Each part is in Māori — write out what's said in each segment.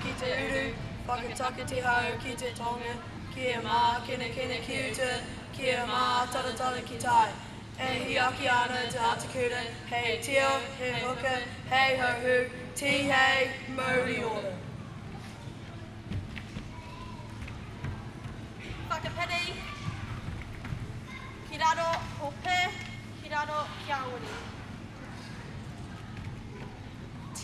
ki te uru, whakatakiti hau ki te tonga, kia mā kene kene ki uta, kia mā taratara ki tai. E hiaki ana te atakura, hei tio, hei hoka, hei hohu, ti hei, mauri ora. Whakapiri, ki raro hope, ki raro kia ori.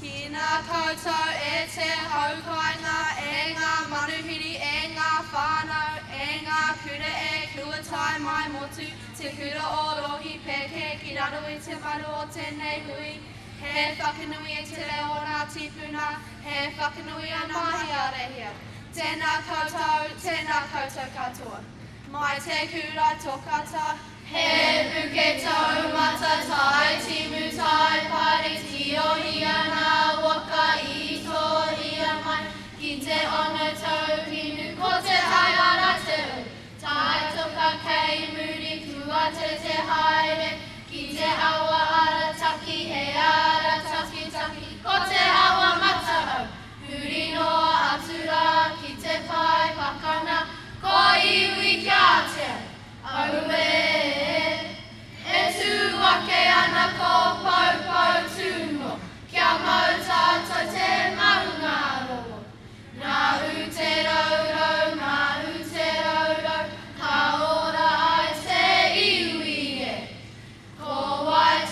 Tēnā koutou e te haukainga, e ngā manuhiri, e ngā whānau, e ngā kura e kua tai mai motu, te kura o rohi peke, ki raro i te maru o tēnei hui. He whakanui e te reo o ngā tipuna, he whakanui ana mahi a rehia. Tēnā koutou katoa. Mai te kura tokata, he puke taumata tai, timu tai, pari tio hia ngā waka i tō hia mai, ki te ona tauhinu, ko te hai ara teu. Tai toka kei muri kua te haere, ki te awa ara taki, he ara taki taki, ko te awa matahau. Huri noa atura ki te pai pakana, ko iwi kia te aue. E tū ake ana ko paupau tūmo, kia mau tātou te maunga roa. Nā u te raurau, nā u te raurau, ka ora ai te iwi e. Ko wai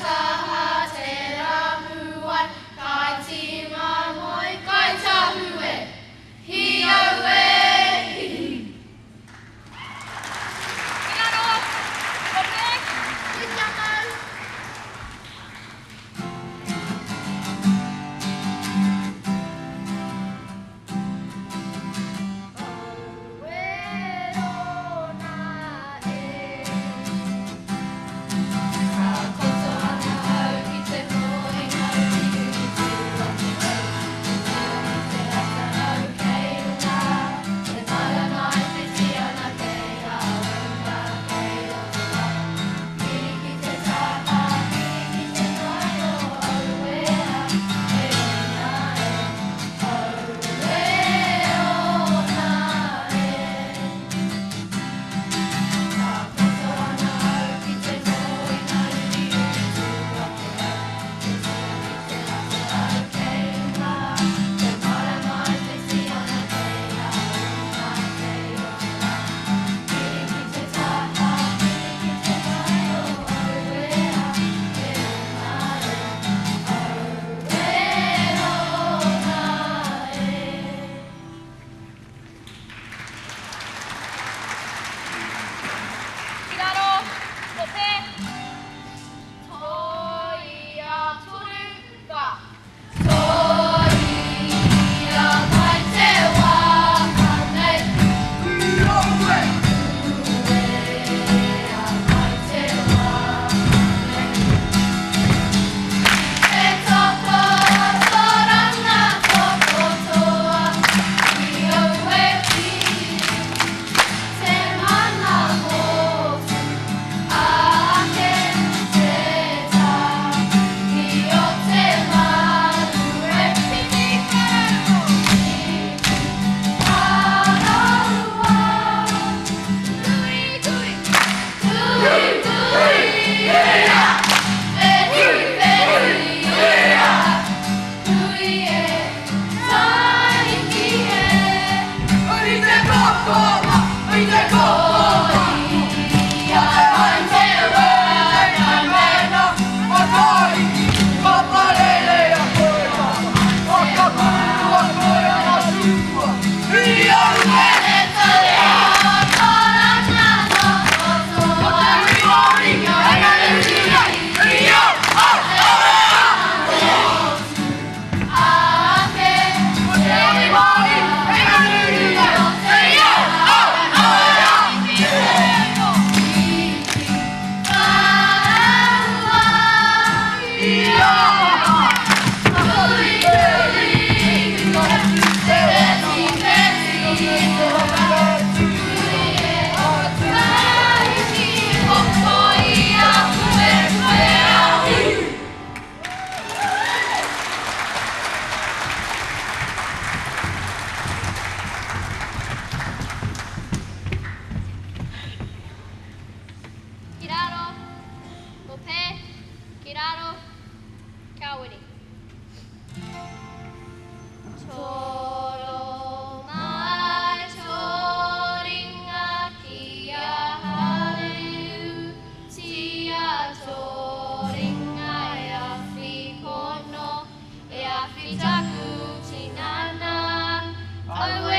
taku tinana. I